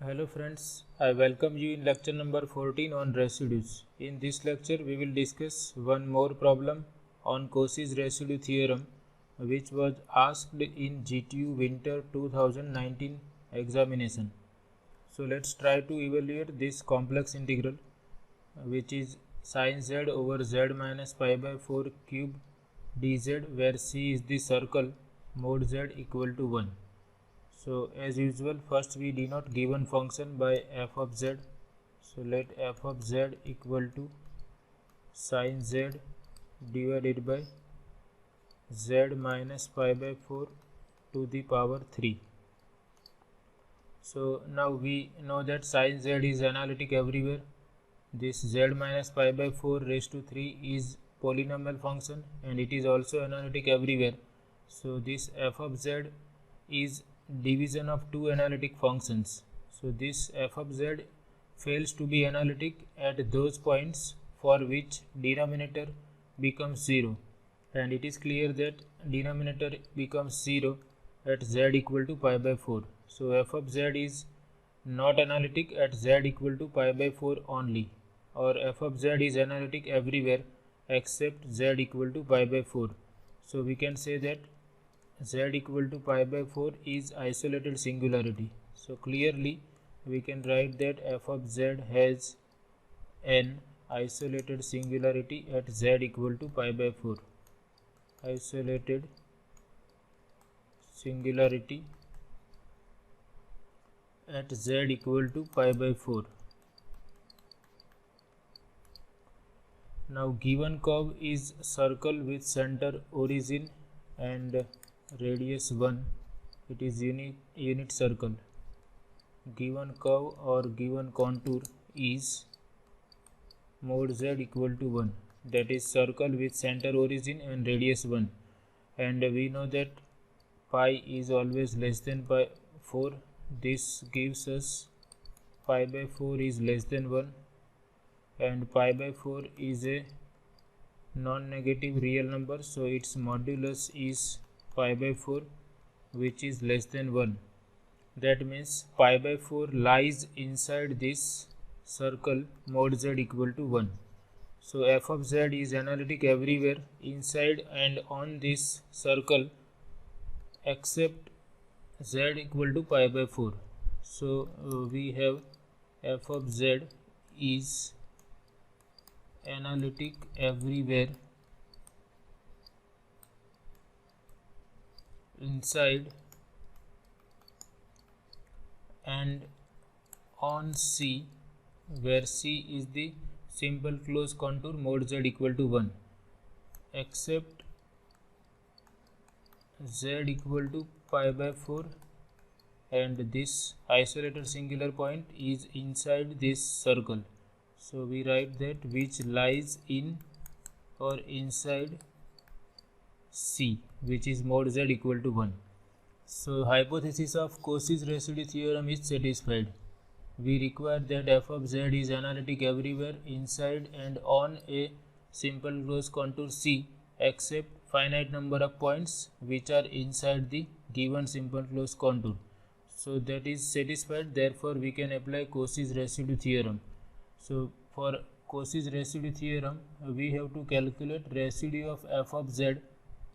Hello friends, I welcome you in lecture number 14 on residues. In this lecture we will discuss one more problem on Cauchy's residue theorem which was asked in GTU Winter 2019 examination. So let's try to evaluate this complex integral which is sin z over z minus pi by 4 cube dz where c is the circle mod z equal to 1. So as usual, first we denote given function by f of z. So let f of z equal to sin z divided by z minus pi by 4 to the power 3. So now we know that sin z is analytic everywhere. This z minus pi by 4 raised to 3 is polynomial function and it is also analytic everywhere. So this f of z is division of two analytic functions. So this f of z fails to be analytic at those points for which denominator becomes 0, and it is clear that denominator becomes 0 at z equal to pi by 4. So f of z is not analytic at z equal to pi by 4 only, or f of z is analytic everywhere except z equal to pi by 4. So we can say that z equal to pi by 4 is isolated singularity. So clearly we can write that f of z has an isolated singularity at z equal to pi by 4. Isolated singularity at z equal to pi by 4. Now given curve is circle with center origin and radius 1. It is unit circle. Given curve or given contour is mod z equal to 1, that is circle with center origin and radius 1, and we know that pi is always less than pi 4. This gives us pi by 4 is less than 1 and pi by 4 is a non-negative real number, so its modulus is pi by 4 which is less than 1. That means pi by 4 lies inside this circle mod z equal to 1. So f of z is analytic everywhere inside and on this circle except z equal to pi by 4. So we have f of z is analytic everywhere inside and on C, where C is the simple closed contour mod z equal to 1, except z equal to pi by 4, and this isolated singular point is inside this circle. So we write that which lies in or inside C, which is mod z equal to 1. So hypothesis of Cauchy's residue theorem is satisfied. We require that f of z is analytic everywhere inside and on a simple closed contour C except finite number of points which are inside the given simple closed contour. So that is satisfied, therefore we can apply Cauchy's residue theorem. So for Cauchy's residue theorem we have to calculate residue of f of z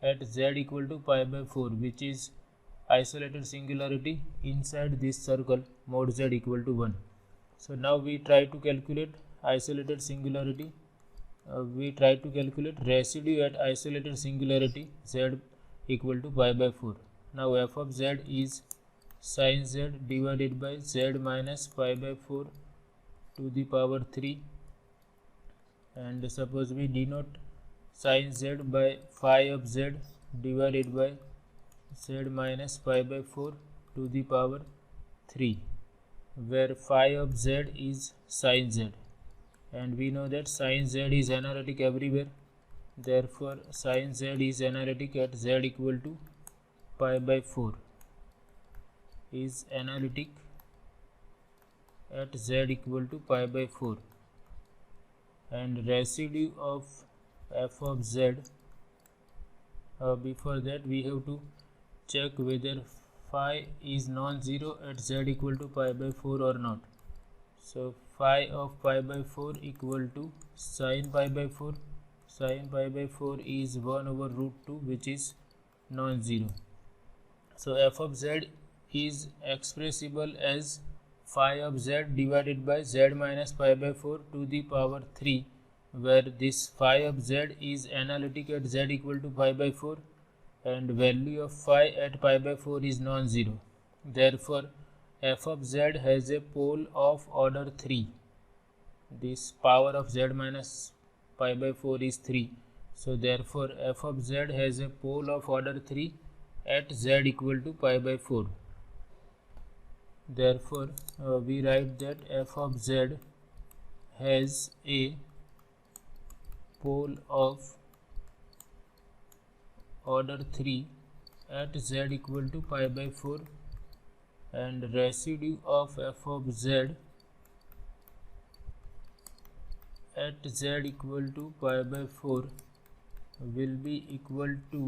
at z equal to pi by 4, which is isolated singularity inside this circle mod z equal to 1. So now we try to calculate isolated singularity. We try to calculate residue at isolated singularity z equal to pi by 4. Now f of z is sin z divided by z minus pi by 4 to the power 3, and suppose we denote sin z by phi of z divided by z minus pi by 4 to the power 3, where phi of z is sin z, and we know that sin z is analytic everywhere, therefore sin z is analytic at z equal to pi by 4, is analytic at z equal to pi by 4, and residue of f of z, before that we have to check whether phi is non-zero at z equal to pi by 4 or not. So phi of pi by 4 equal to sin pi by 4. Sin pi by 4 is 1 over root 2, which is non-zero. So f of z is expressible as phi of z divided by z minus pi by 4 to the power 3, where this phi of z is analytic at z equal to pi by 4 and value of phi at pi by 4 is non-zero. Therefore, f of z has a pole of order 3. This power of z minus pi by 4 is 3. So therefore, f of z has a pole of order 3 at z equal to pi by 4. Therefore, we write that f of z has a pole of order 3 at z equal to pi by 4, and residue of f of z at z equal to pi by 4 will be equal to,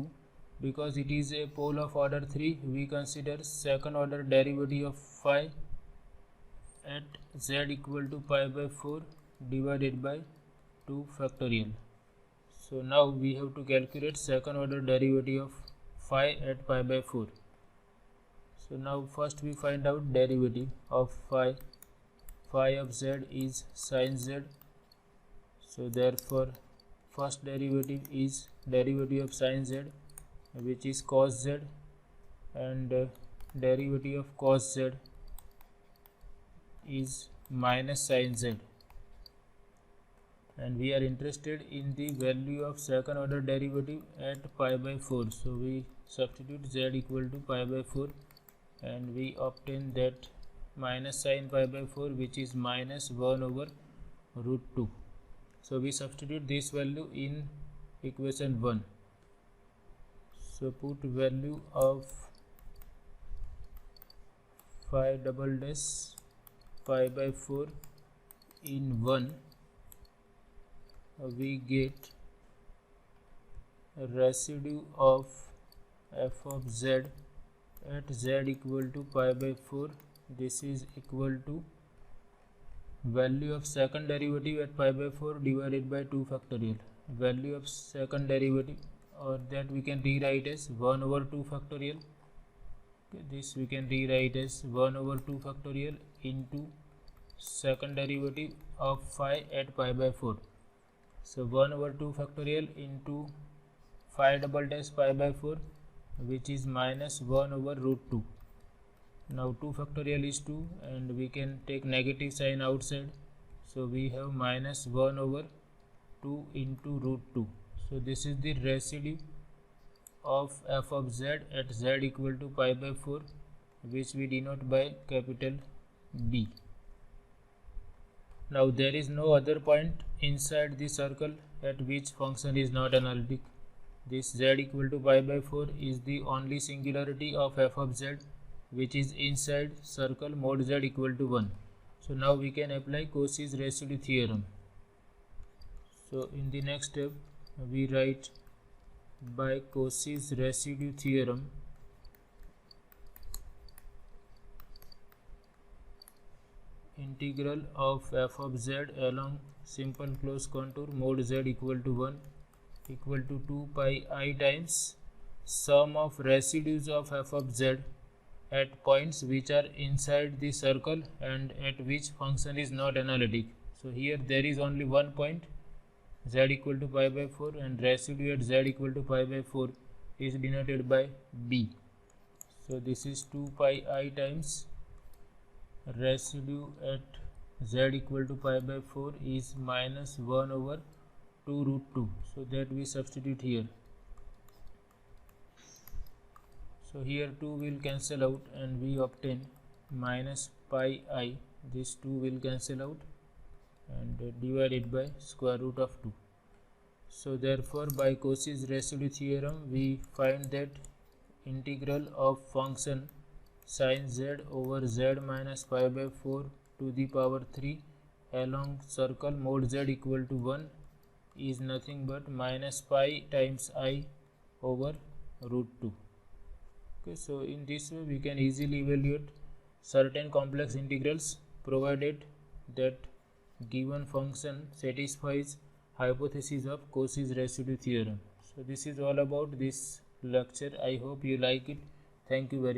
because it is a pole of order 3, we consider second order derivative of phi at z equal to pi by 4 divided by 2 factorial. So now we have to calculate second order derivative of phi at pi by 4. So now first we find out derivative of phi. Phi of z is sin z. So therefore first derivative is derivative of sin z, which is cos z, and derivative of cos z is minus sin z, and we are interested in the value of second order derivative at pi by 4. So we substitute z equal to pi by 4 and we obtain that minus sin pi by 4, which is minus 1 over root 2. So we substitute this value in equation 1. So put value of phi double dash pi by 4 in 1, we get residue of f of z at z equal to pi by 4. This is equal to value of second derivative at pi by 4 divided by 2 factorial. Value of second derivative, or that we can rewrite as 1 over 2 factorial. Okay, this we can rewrite as 1 over 2 factorial into second derivative of phi at pi by 4. So 1 over 2 factorial into phi double dash pi by 4, which is minus 1 over root 2. Now 2 factorial is 2 and we can take negative sign outside. So we have minus 1 over 2 into root 2. So this is the residue of f of z at z equal to pi by 4, which we denote by capital B. Now there is no other point inside the circle at which function is not analytic. This z equal to pi by 4 is the only singularity of f of z which is inside circle mod z equal to 1. So now we can apply Cauchy's residue theorem. So in the next step we write by Cauchy's residue theorem, integral of f of z along simple closed contour mod z equal to 1 equal to 2 pi I times sum of residues of f of z at points which are inside the circle and at which function is not analytic. So here there is only one point, z equal to pi by 4, and residue at z equal to pi by 4 is denoted by B. So this is 2 pi I times residue at z equal to pi by 4 is minus 1 over 2 root 2. So that we substitute here. So here 2 will cancel out and we obtain minus pi I. This 2 will cancel out and divided by square root of 2. So therefore by Cauchy's residue theorem we find that integral of function sin z over z minus pi by 4 to the power 3 along circle mod z equal to 1 is nothing but minus pi times I over root 2. Okay, so in this way we can easily evaluate certain complex integrals provided that given function satisfies hypothesis of Cauchy's residue theorem. So this is all about this lecture. I hope you like it. Thank you very much.